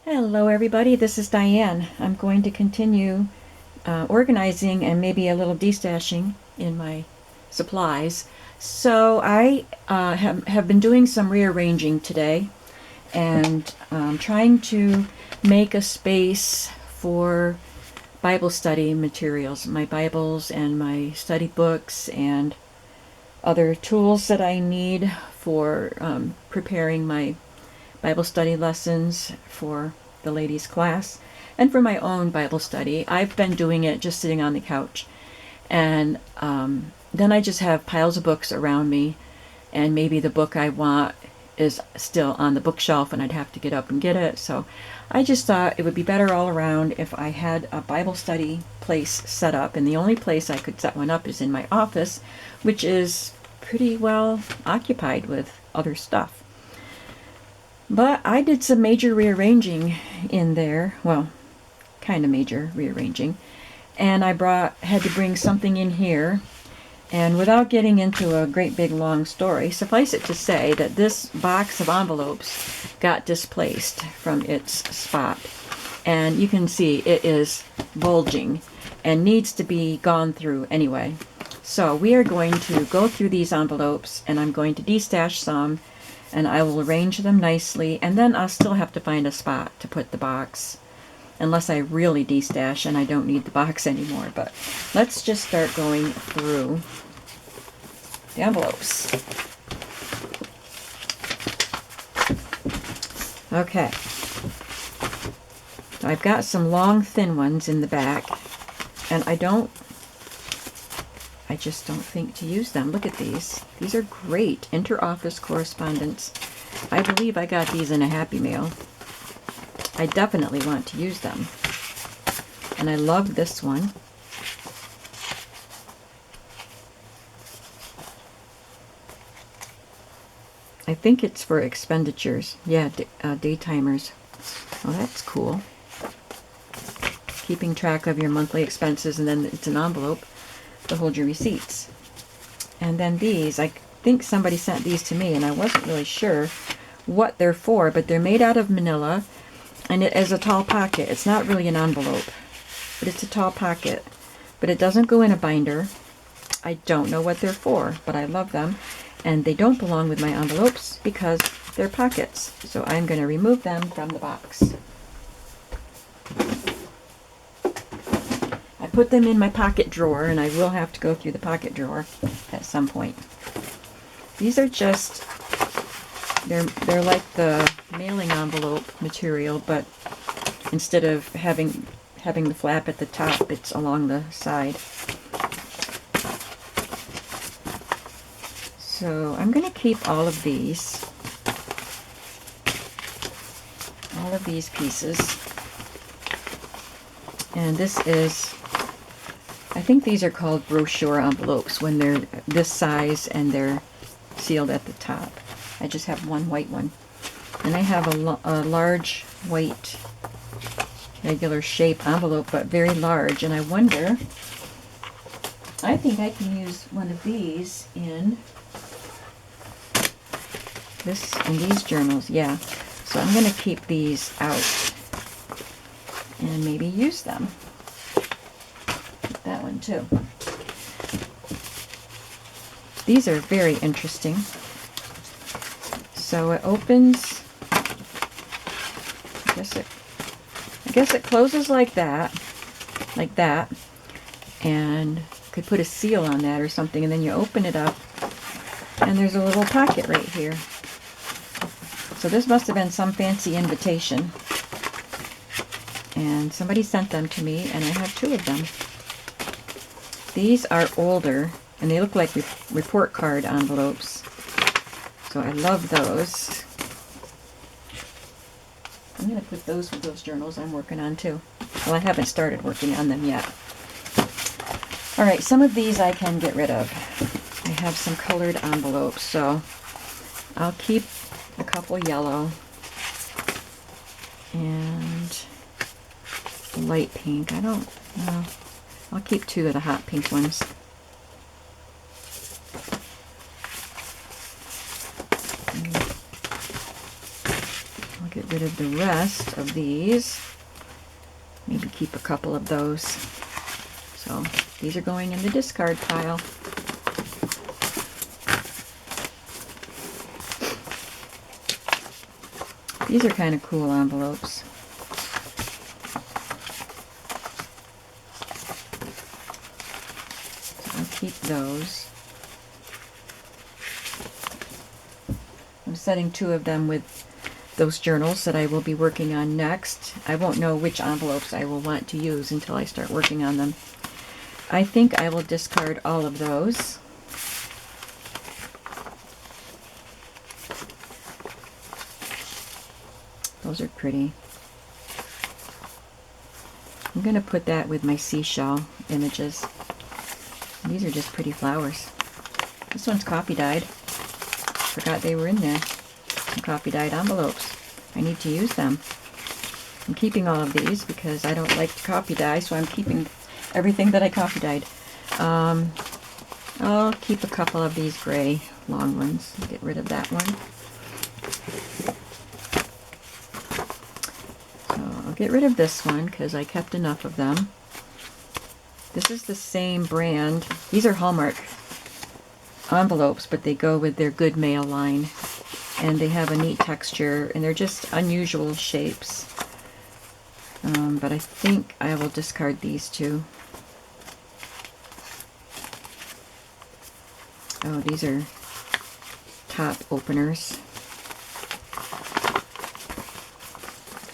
Hello everybody, this is Diane. I'm going to continue organizing and maybe a little destashing in my supplies. So I have been doing some rearranging today and trying to make a space for Bible study materials, my Bibles and my study books and other tools that I need for preparing my Bible study lessons for the ladies' class and for my own Bible study. I've been doing it just sitting on the couch. And then I just have piles of books around me, and maybe the book I want is still on the bookshelf and I'd have to get up and get it. So I just thought it would be better all around if I had a Bible study place set up. And the only place I could set one up is in my office, which is pretty well occupied with other stuff. But I did some major rearranging in there. Well, kind of major rearranging. And I had to bring something in here. And without getting into a great big long story, suffice it to say that this box of envelopes got displaced from its spot. And you can see it is bulging and needs to be gone through anyway. So we are going to go through these envelopes, and I'm going to destash some, and I will arrange them nicely, and then I'll still have to find a spot to put the box, unless I really destash and I don't need the box anymore. But let's just start going through the envelopes. Okay. So I've got some long, thin ones in the back, and I just don't think to use them. Look at these. These are great inter-office correspondence. I believe I got these in a Happy Mail. I definitely want to use them. And I love this one. I think it's for expenditures. Yeah, day timers. Oh, that's cool. Keeping track of your monthly expenses, and then it's an envelope to hold your receipts. And then these, I think somebody sent these to me, and I wasn't really sure what they're for, but they're made out of manila, and it is a tall pocket. It's not really an envelope, but it's a tall pocket. But it doesn't go in a binder. I don't know what they're for, but I love them. And they don't belong with my envelopes because they're pockets. So I'm going to remove them from the box. I put them in my pocket drawer, and I will have to go through the pocket drawer at some point. These are just, they're like the mailing envelope material, but instead of having the flap at the top, it's along the side. So I'm going to keep all of these pieces. And this is, I think these are called brochure envelopes when they're this size and they're sealed at the top. I just have one white one. And I have a large white regular shape envelope, but very large. And I wonder, I think I can use one of these in these journals. Yeah. So I'm going to keep these out and maybe use them. That one too. These are very interesting. So it opens, I guess it closes like that, and could put a seal on that or something, and then you open it up, and there's a little pocket right here. So this must have been some fancy invitation, and somebody sent them to me, and I have two of them. These are older, and they look like report card envelopes. So I love those. I'm going to put those with those journals I'm working on too. Well, I haven't started working on them yet. Alright, some of these I can get rid of. I have some colored envelopes, so I'll keep a couple yellow and light pink. I don't know. I'll keep two of the hot pink ones. rid of the rest of these. Maybe keep a couple of those. So these are going in the discard pile. These are kind of cool envelopes. So I'll keep those. I'm setting 2 of them with those journals that I will be working on next. I won't know which envelopes I will want to use until I start working on them. I think I will discard all of those. Those are pretty. I'm going to put that with my seashell images. These are just pretty flowers. This one's coffee dyed. Forgot they were in there. Some coffee dyed envelopes. I need to use them. I'm keeping all of these because I don't like to copy dye, so I'm keeping everything that I copy dyed. I'll keep a couple of these gray long ones. Get rid of that one. So I'll get rid of this one because I kept enough of them. This is the same brand. These are Hallmark envelopes, but they go with their Good Mail line. And they have a neat texture, and they're just unusual shapes. But I think I will discard these 2. Oh, these are top openers.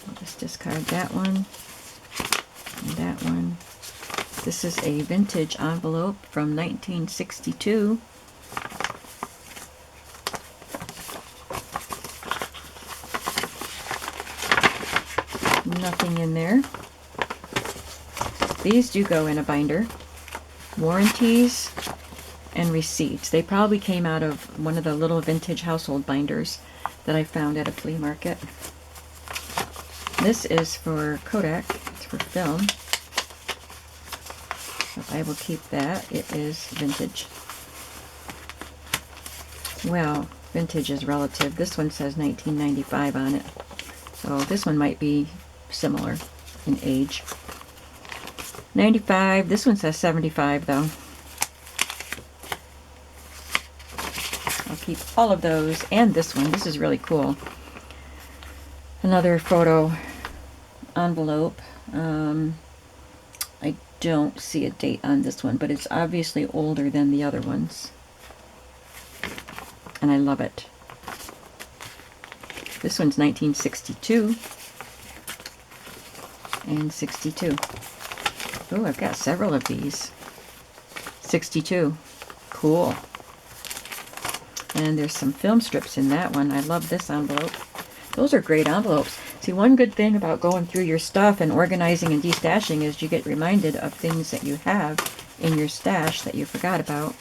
I'll just discard that one and that one. This is a vintage envelope from 1962. Nothing in there. These do go in a binder. Warranties and receipts. They probably came out of one of the little vintage household binders that I found at a flea market. This is for Kodak. It's for film. So I will keep that. It is vintage. Well, vintage is relative. This one says 1995 on it. So this one might be similar in age. 95. This one says 75 though. I'll keep all of those and this one. This is really cool. Another photo envelope. I don't see a date on this one, but it's obviously older than the other ones. And I love it. This one's 1962 and 62. Oh, I've got several of these. 62. Cool. And there's some film strips in that one. I love this envelope. Those are great envelopes. See, one good thing about going through your stuff and organizing and destashing is you get reminded of things that you have in your stash that you forgot about.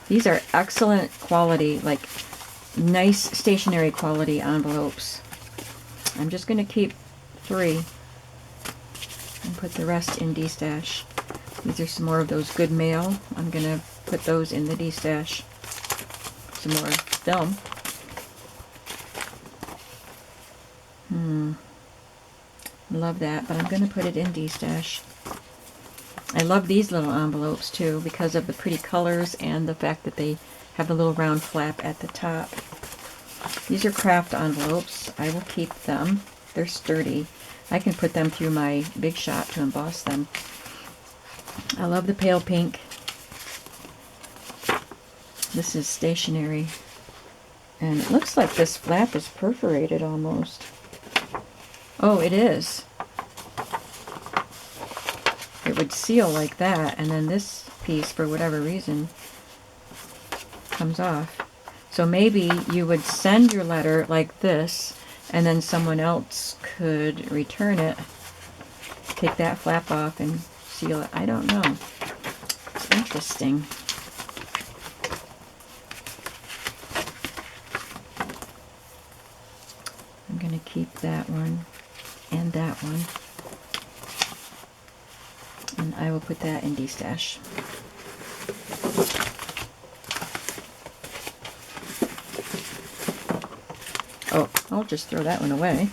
These are excellent quality, like nice stationery quality envelopes. I'm just going to keep 3 and put the rest in destash. These are some more of those Good Mail. I'm going to put those in the destash. Some more film. Love that, but I'm going to put it in destash. I love these little envelopes too because of the pretty colors and the fact that they have a little round flap at the top. These are craft envelopes. I will keep them. They're sturdy. I can put them through my Big Shot to emboss them. I love the pale pink. This is stationery. And it looks like this flap is perforated almost. Oh, it is. It would seal like that, and then this piece, for whatever reason, comes off. So maybe you would send your letter like this, and then someone else could return it, take that flap off, and seal it. I don't know. It's interesting. I'm going to keep that one and that one. And I will put that in destash. Oh, I'll just throw that one away.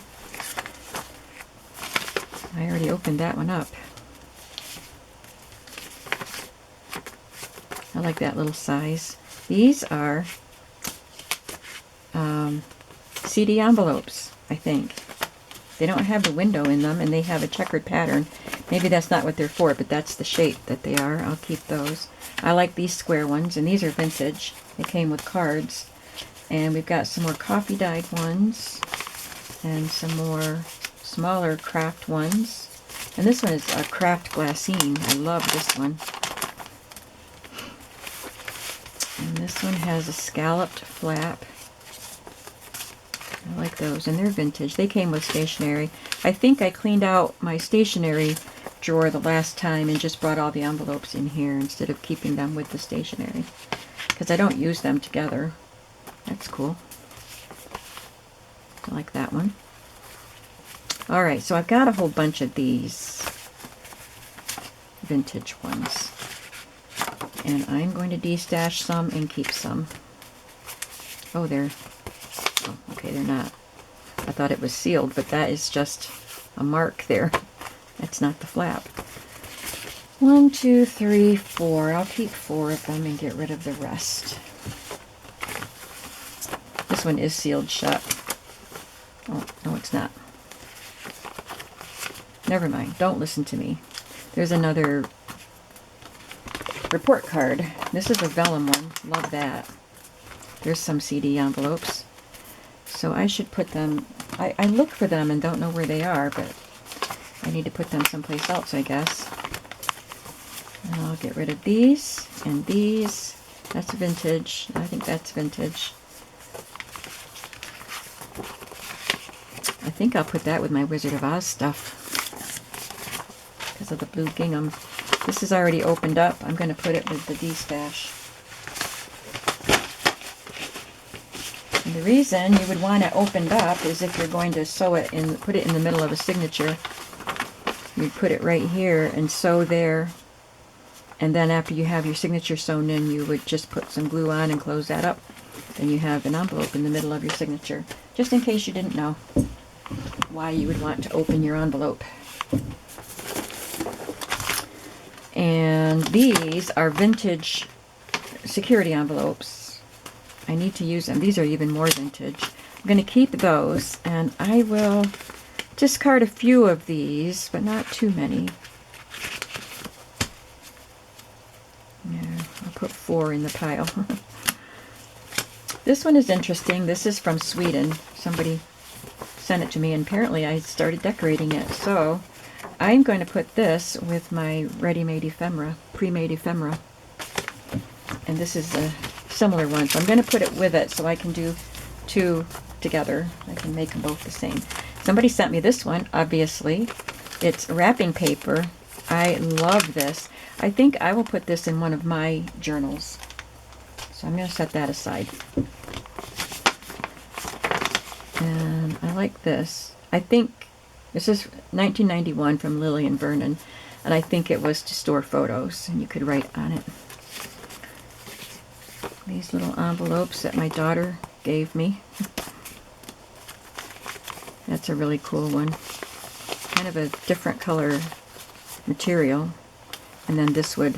I already opened that one up. I like that little size. These are CD envelopes, I think. They don't have the window in them, and they have a checkered pattern. Maybe that's not what they're for, but that's the shape that they are. I'll keep those. I like these square ones, and these are vintage. They came with cards. And we've got some more coffee dyed ones, and some more smaller craft ones. And this one is a craft glassine. I love this one. And this one has a scalloped flap. I like those, and they're vintage. They came with stationery. I think I cleaned out my stationery drawer the last time and just brought all the envelopes in here instead of keeping them with the stationery, because I don't use them together. That's cool. I like that one. Alright, so I've got a whole bunch of these vintage ones. And I'm going to destash some and keep some. Oh, okay, they're not. I thought it was sealed, but that is just a mark there. That's not the flap. 1, 2, 3, 4. I'll keep 4 of them and get rid of the rest. This one is sealed shut. Oh, no, it's not. Never mind. Don't listen to me. There's another report card. This is a vellum one. Love that. There's some CD envelopes. So I should put them... I look for them and don't know where they are, but I need to put them someplace else, I guess. And I'll get rid of these and these. That's vintage. I think that's vintage. I think I'll put that with my Wizard of Oz stuff because of the blue gingham. This is already opened up. I'm going to put it with the D-stash. And the reason you would want it opened up is if you're going to sew it and put it in the middle of a signature. You'd put it right here and sew there. And then after you have your signature sewn in, you would just put some glue on and close that up. Then you have an envelope in the middle of your signature. Just in case you didn't know why you would want to open your envelope. And these are vintage security envelopes. I need to use them. These are even more vintage. I'm going to keep those, and I will discard a few of these, but not too many. Yeah, I'll put 4 in the pile. This one is interesting. This is from Sweden. Somebody sent it to me, and apparently I started decorating it. So I'm going to put this with my ready-made ephemera, pre-made ephemera. And this is a similar one. So I'm going to put it with it so I can do 2 together. I can make them both the same. Somebody sent me this one, obviously. It's wrapping paper. I love this. I think I will put this in one of my journals. So I'm going to set that aside. And I like this. I think this is 1991 from Lillian Vernon, and I think it was to store photos, and you could write on it. These little envelopes that my daughter gave me. That's a really cool one. Kind of a different color material. And then this would,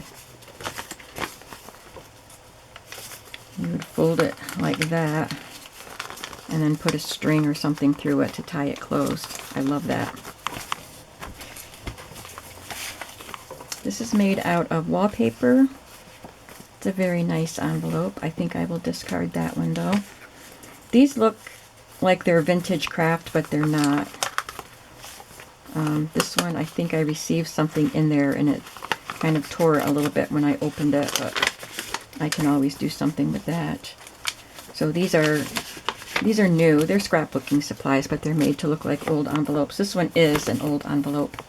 you would fold it like that and then put a string or something through it to tie it closed. I love that. This is made out of wallpaper. It's a very nice envelope. I think I will discard that one though. These look like they're vintage craft, but they're not. This one, I think I received something in there and it kind of tore a little bit when I opened it, but I can always do something with that. So these are new. They're scrapbooking supplies, but they're made to look like old envelopes. This one is an old envelope.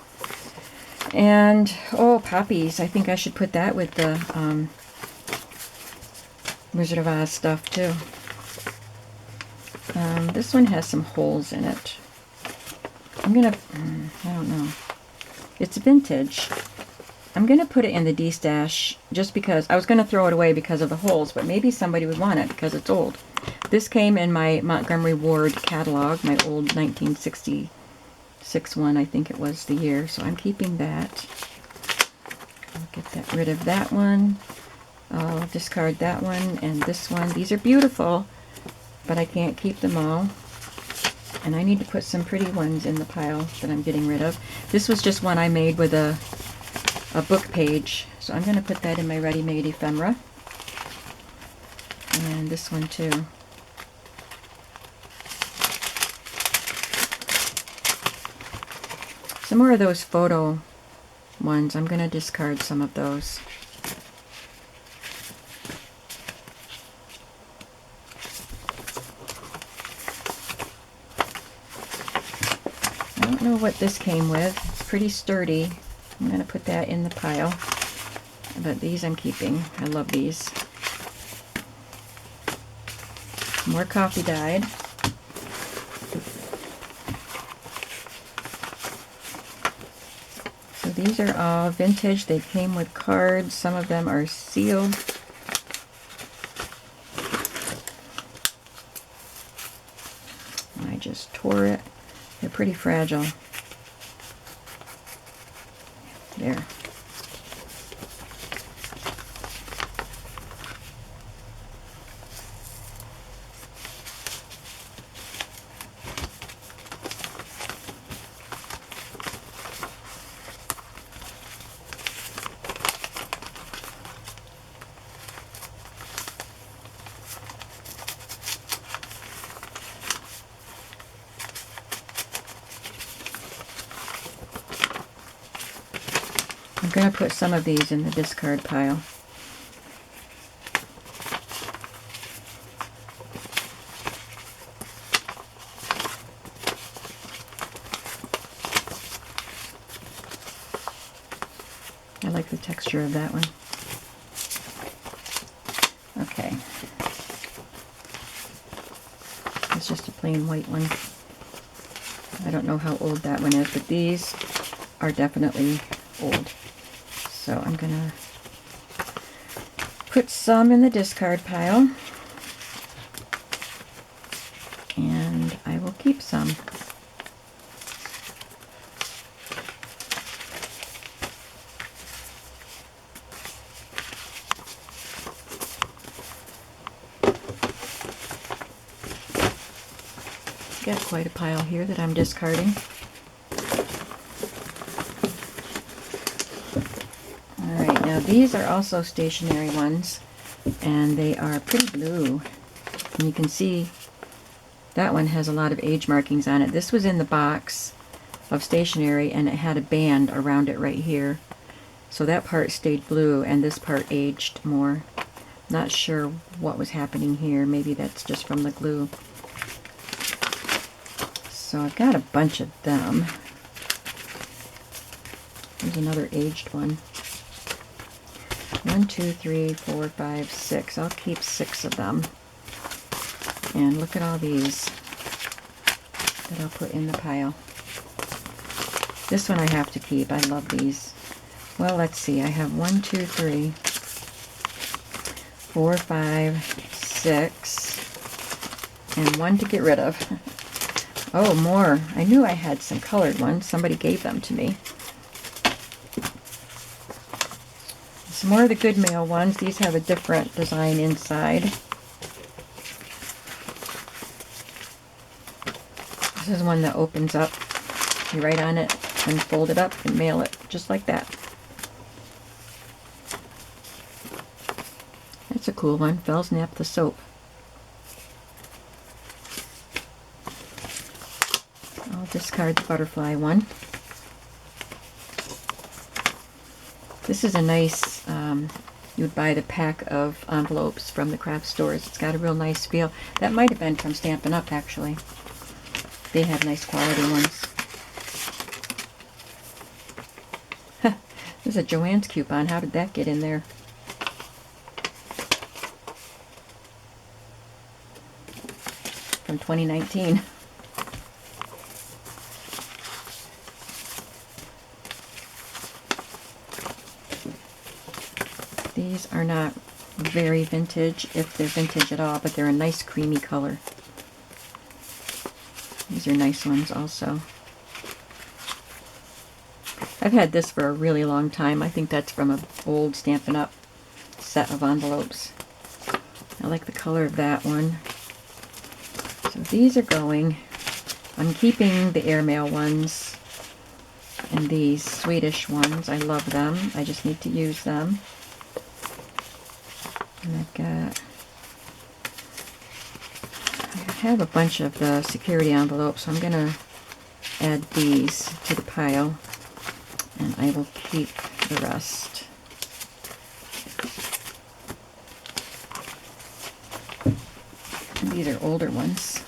And, oh, poppies. I think I should put that with the Wizard of Oz stuff, too. This one has some holes in it. I'm going to, I don't know. It's vintage. I'm going to put it in the D-stash just because I was going to throw it away because of the holes, but maybe somebody would want it because it's old. This came in my Montgomery Ward catalog, my old 1967 6/1, I think it was the year, so I'm keeping that. I'll get rid of that one. I'll discard that one and this one. These are beautiful, but I can't keep them all. And I need to put some pretty ones in the pile that I'm getting rid of. This was just one I made with a book page, so I'm going to put that in my ready-made ephemera. And this one too. Some more of those photo ones. I'm going to discard some of those. I don't know what this came with. It's pretty sturdy. I'm going to put that in the pile. But these I'm keeping. I love these. More coffee dyed. So these are all vintage. They came with cards. Some of them are sealed. I just tore it. They're pretty fragile. There. I'm going to put some of these in the discard pile. I like the texture of that one. Okay. It's just a plain white one. I don't know how old that one is, but these are definitely old. So I'm going to put some in the discard pile, and I will keep some. Got quite a pile here that I'm discarding. Alright, now these are also stationery ones, and they are pretty blue. And you can see that one has a lot of age markings on it. This was in the box of stationery, and it had a band around it right here. So that part stayed blue, and this part aged more. Not sure what was happening here. Maybe that's just from the glue. So I've got a bunch of them. There's another aged one. 1, 2, 3, 4, 5, 6. I'll keep 6 of them. And look at all these that I'll put in the pile. This one I have to keep. I love these. Well, let's see. I have 1, 2, 3, 4, 5, 6, and 1 to get rid of. Oh, more. I knew I had some colored ones. Somebody gave them to me. Some more of the Good Mail ones. These have a different design inside. This is one that opens up. You write on it and fold it up and mail it just like that. That's a cool one. Fellsnap the soap. I'll discard the butterfly one. This is a nice, you would buy the pack of envelopes from the craft stores. It's got a real nice feel. That might have been from Stampin' Up, actually. They have nice quality ones. There's a Joann's coupon. How did that get in there? From 2019. These are not very vintage, if they're vintage at all, but they're a nice creamy color. These are nice ones also. I've had this for a really long time. I think that's from an old Stampin' Up! Set of envelopes. I like the color of that one. So these are going. I'm keeping the airmail ones and these Swedish ones. I love them. I just need to use them. And I have a bunch of the security envelopes, so I'm going to add these to the pile, and I will keep the rest. And these are older ones.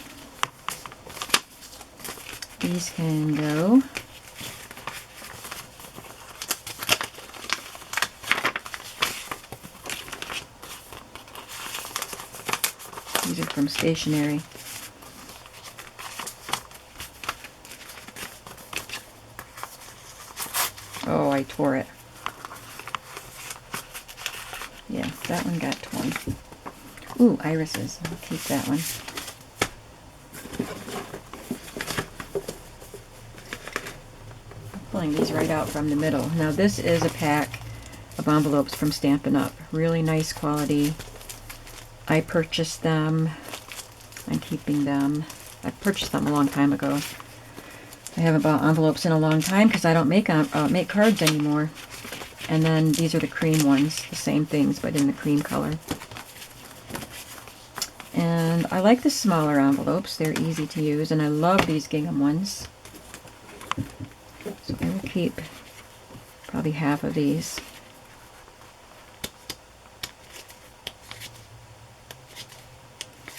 These can go. These are from stationery. Oh, I tore it. Yeah, that one got torn. Ooh, irises. I'll keep that one. I'm pulling these right out from the middle. Now this is a pack of envelopes from Stampin' Up! Really nice quality. I purchased them. I'm keeping them. I purchased them a long time ago. I haven't bought envelopes in a long time because I don't make cards anymore. And then these are the cream ones, the same things but in the cream color. And I like the smaller envelopes. They're easy to use, and I love these gingham ones. So I will keep probably half of these.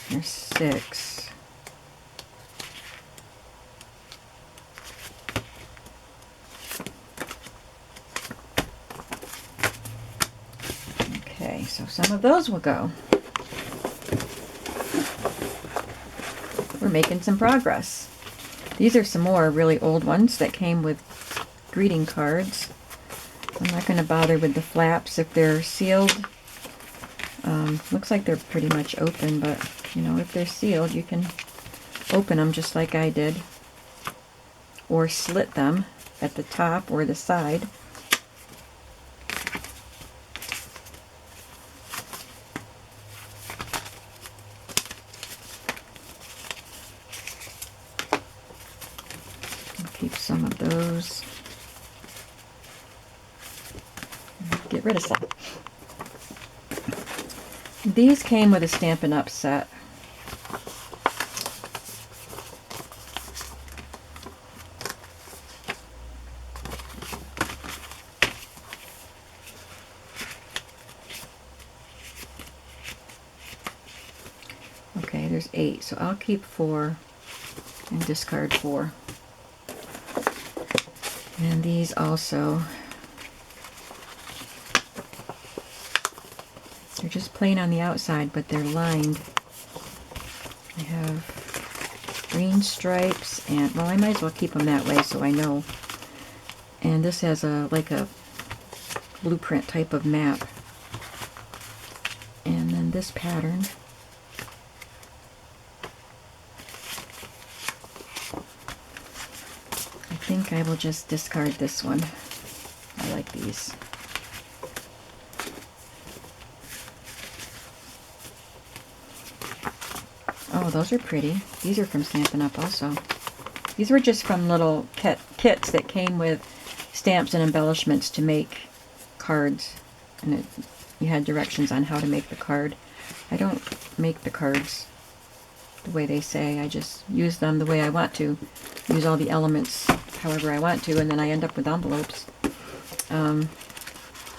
There's 6. Okay, so some of those will go. We're making some progress. These are some more really old ones that came with greeting cards. I'm not going to bother with the flaps if they're sealed. Looks like they're pretty much open, but you know, if they're sealed, you can open them just like I did, or slit them at the top or the side. I'll keep some of those. Get rid of some. These came with a Stampin' Up! Set. Okay, there's 8, so I'll keep 4 and discard 4. And these also. They're just plain on the outside, but they're lined. I have green stripes, and well, I might as well keep them that way so I know. And this has like a blueprint type of map. And then this pattern. I think I will just discard this one. I like these. Oh, those are pretty. These are from Stampin' Up! Also. These were just from little kits that came with stamps and embellishments to make cards. And you had directions on how to make the card. I don't make the cards the way they say. I just use them the way I want to. Use all the elements however I want to, and then I end up with envelopes.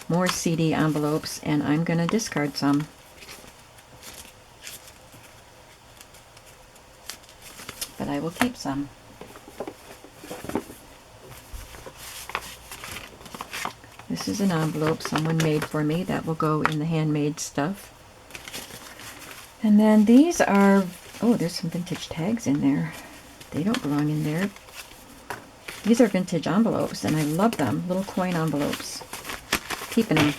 More CD envelopes, and I'm going to discard some. But I will keep some. This is an envelope someone made for me that will go in the handmade stuff. And then these are, oh, there's some vintage tags in there. They don't belong in there. These are vintage envelopes, and I love them. Little coin envelopes. Keeping them.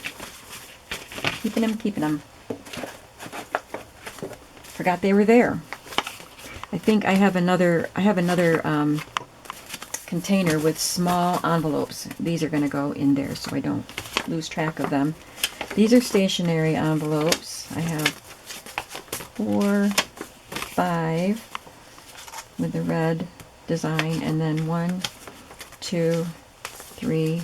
Keeping them, keeping them. Forgot they were there. I think I have another container with small envelopes. These are going to go in there so I don't lose track of them. These are stationary envelopes. I have 4, 5 with the red design, and then 1, 2, 3,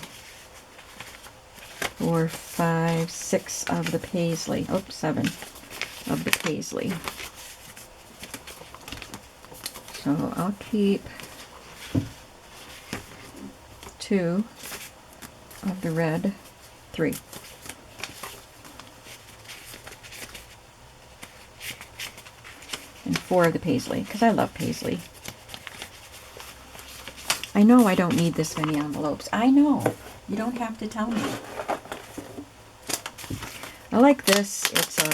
4, 5, 6 of the paisley. Oh, 7 of the paisley. So I'll keep 2 of the red, 3. And 4 of the paisley, because I love paisley. I know I don't need this many envelopes. I know. You don't have to tell me. I like this. It's a...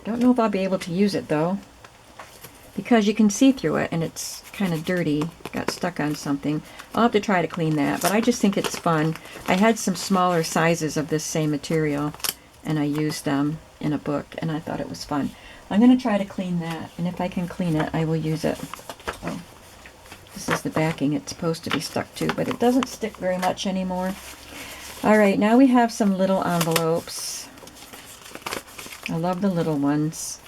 don't know if I'll be able to use it though, because you can see through it and it's kind of dirty. Got stuck on something. I'll have to try to clean that, but I just think it's fun. I had some smaller sizes of this same material and I used them in a book and I thought it was fun. I'm going to try to clean that, and if I can clean it, I will use it. Oh, this is the backing it's supposed to be stuck to, but it doesn't stick very much anymore. All right, now we have some little envelopes. I love the little ones.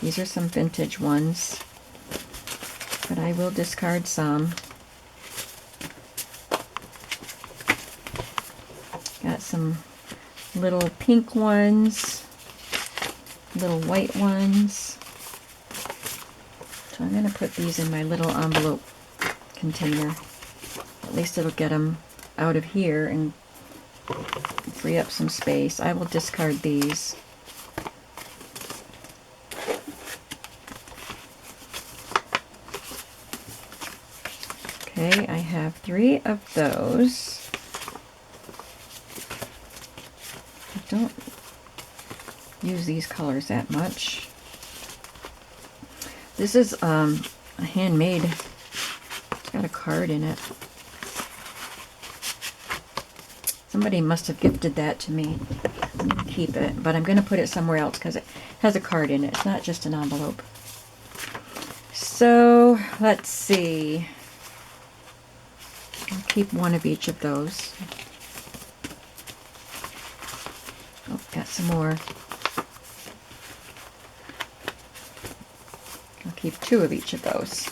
These are some vintage ones, but I will discard some. Got some little pink ones, little white ones. So I'm going to put these in my little envelope container. At least it'll get them out of here and free up some space. I will discard these. Okay, I have 3 of those. I don't use these colors that much. This is a handmade. It's got a card in it. Somebody must have gifted that to me. I'm going to keep it, but I'm going to put it somewhere else because it has a card in it. It's not just an envelope. So, let's see. I'll keep 1 of each of those. Oh, got some more. I'll keep 2 of each of those.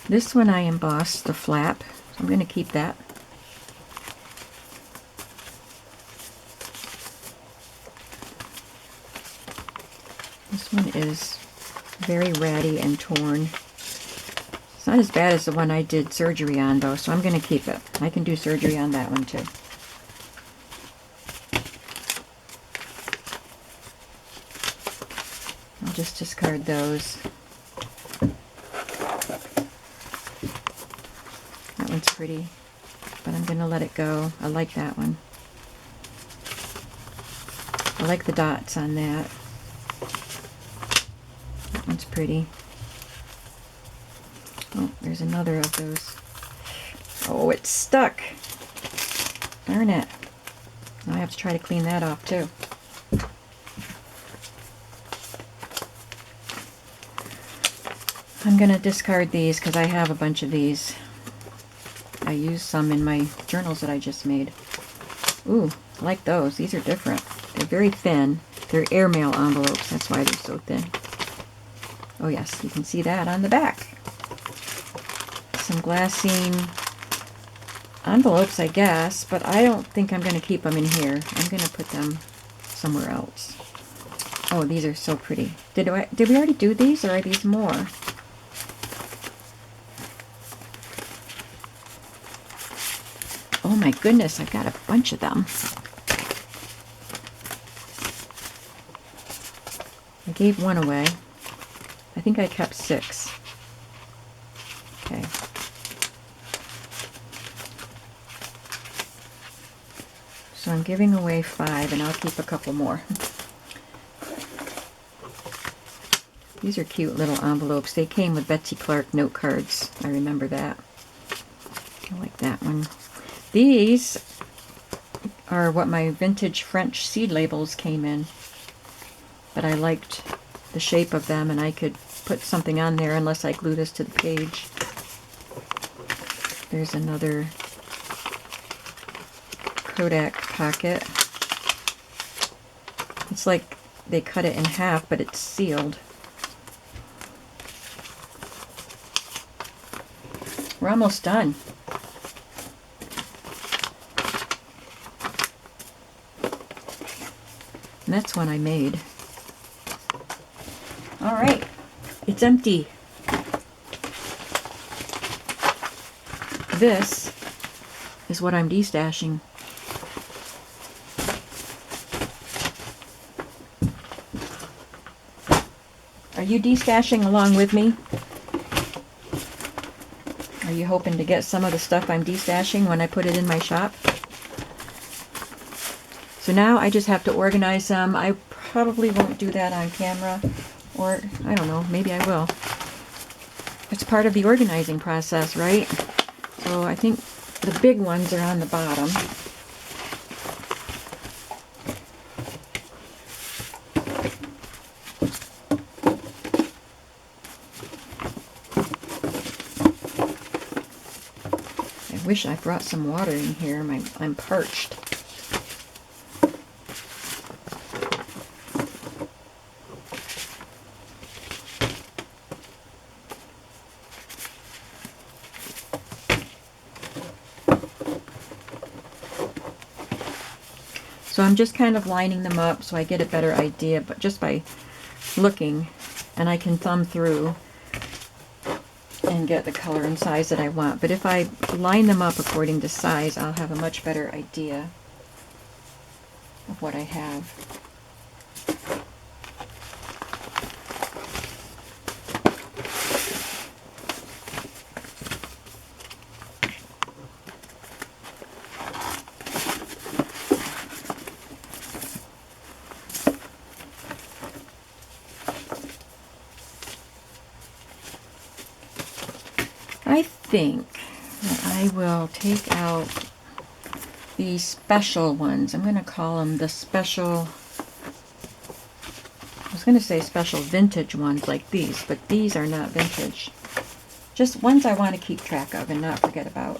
This one I embossed the flap, so I'm going to keep that. This one is very ratty and torn. It's not as bad as the one I did surgery on though, so I'm going to keep it. I can do surgery on that one too. I'll just discard those. That one's pretty, but I'm going to let it go. I like that one. I like the dots on that. That one's pretty. Oh, there's another of those. Oh, it's stuck. Darn it. Now I have to try to clean that off too. I'm going to discard these because I have a bunch of these. I used some in my journals that I just made. Ooh, I like those. These are different. They're very thin. They're airmail envelopes. That's why they're so thin. Oh yes, you can see that on the back. Some glassine envelopes, I guess, but I don't think I'm going to keep them in here. I'm going to put them somewhere else. Oh, these are so pretty. Did we already do these, or are these more? Oh my goodness, I've got a bunch of them. I gave 1 away. I think I kept 6. Okay. So I'm giving away 5, and I'll keep a couple more. These are cute little envelopes. They came with Betsy Clark note cards. I remember that. I like that one. These are what my vintage French seed labels came in. But I liked the shape of them, and I could put something on there unless I glue this to the page. There's another Kodak pocket. It's like they cut it in half, but it's sealed. We're almost done. And that's one I made. All right, it's empty. This is what I'm destashing. Are you destashing along with me? Are you hoping to get some of the stuff I'm destashing when I put it in my shop? So now I just have to organize them. I probably won't do that on camera, or I don't know, maybe I will. It's part of the organizing process, right? So I think the big ones are on the bottom. I wish I brought some water in here. I'm parched. So I'm just kind of lining them up so I get a better idea, but just by looking, and I can thumb through and get the color and size that I want. But if I line them up according to size, I'll have a much better idea of what I have. I think that I will take out the special ones. I'm going to call them the special, I was going to say special vintage ones like these, but these are not vintage. Just ones I want to keep track of and not forget about.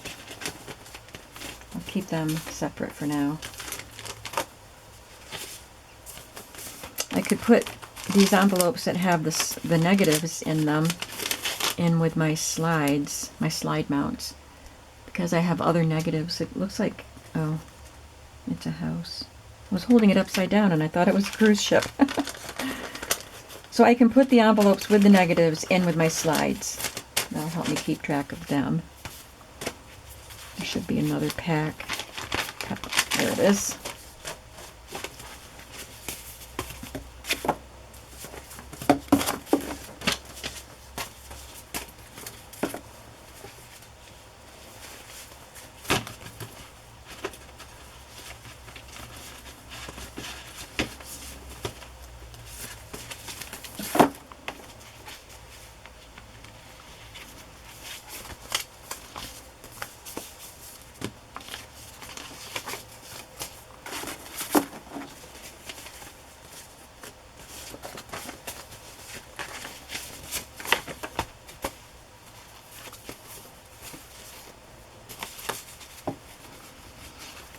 I'll keep them separate for now. I could put these envelopes that have the negatives in them in with my slides, my slide mounts, because I have other negatives. It looks like, oh, it's a house. I was holding it upside down and I thought it was a cruise ship. So I can put the envelopes with the negatives in with my slides. That'll help me keep track of them. There should be another pack. There it is.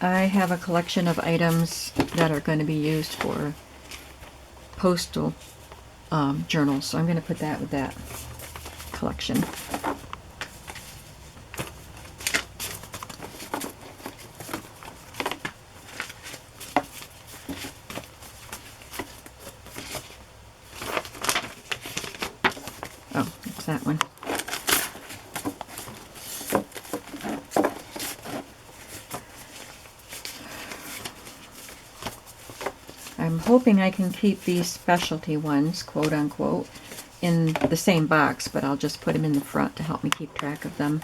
I have a collection of items that are going to be used for postal journals, so I'm going to put that with that collection. Oh, it's that one. I'm hoping I can keep these specialty ones, quote unquote, in the same box, but I'll just put them in the front to help me keep track of them.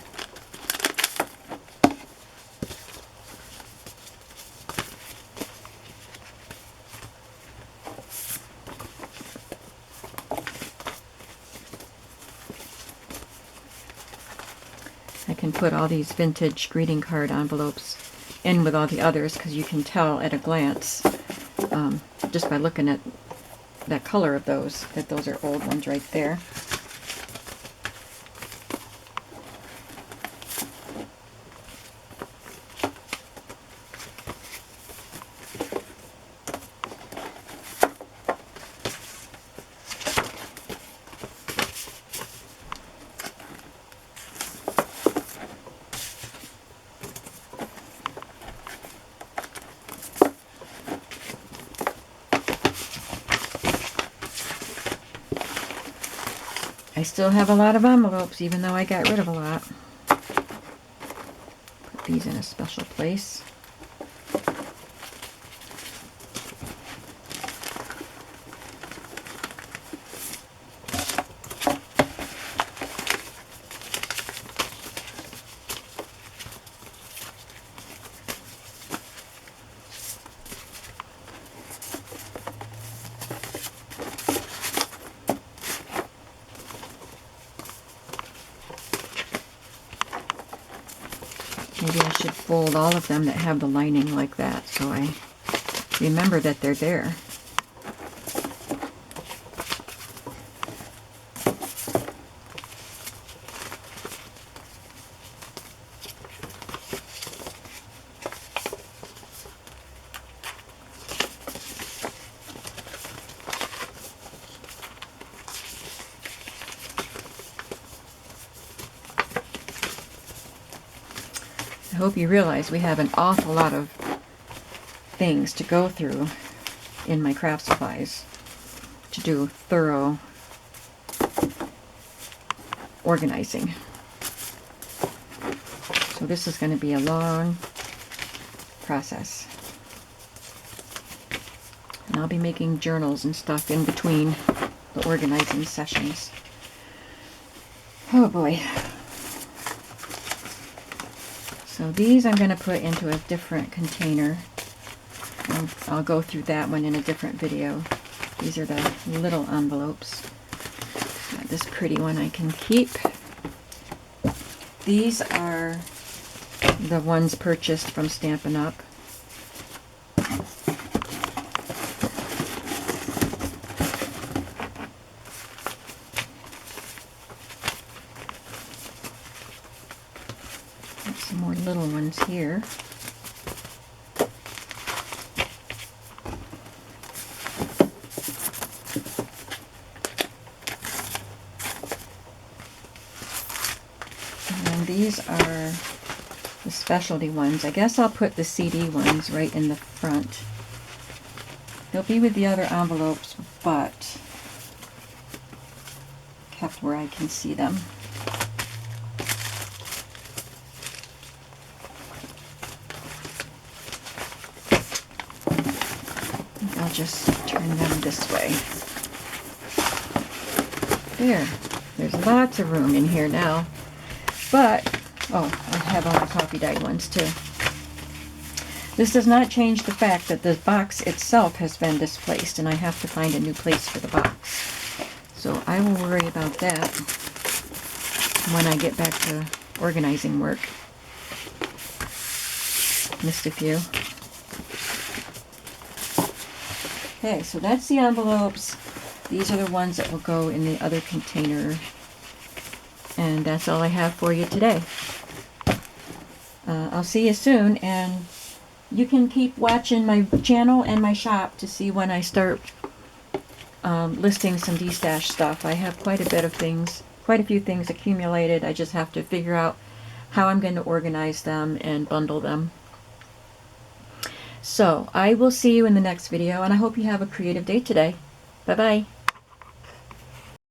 I can put all these vintage greeting card envelopes in with all the others because you can tell at a glance, just by looking at that color of those, that those are old ones right there. I still have a lot of envelopes, even though I got rid of a lot. Put these in a special place. Maybe I should fold all of them that have the lining like that so I remember that they're there. I hope you realize we have an awful lot of things to go through in my craft supplies to do thorough organizing. So this is going to be a long process. And I'll be making journals and stuff in between the organizing sessions. Oh boy. So these I'm going to put into a different container. And I'll go through that one in a different video. These are the little envelopes. Got this pretty one I can keep. These are the ones purchased from Stampin' Up. Some more little ones here. And these are the specialty ones. I guess I'll put the CD ones right in the front. They'll be with the other envelopes, but kept where I can see them. I'll just turn them this way. There's lots of room in here now. But, oh, I have all the coffee dyed ones too. This does not change the fact that the box itself has been displaced and I have to find a new place for the box. So I will worry about that when I get back to organizing work. Missed a few. Okay, so that's the envelopes. These are the ones that will go in the other container. And that's all I have for you today. I'll see you soon, and you can keep watching my channel and my shop to see when I start listing some de-stash stuff. I have quite a bit of things, quite a few things accumulated. I just have to figure out how I'm going to organize them and bundle them. So I will see you in the next video, and I hope you have a creative day today. Bye-bye.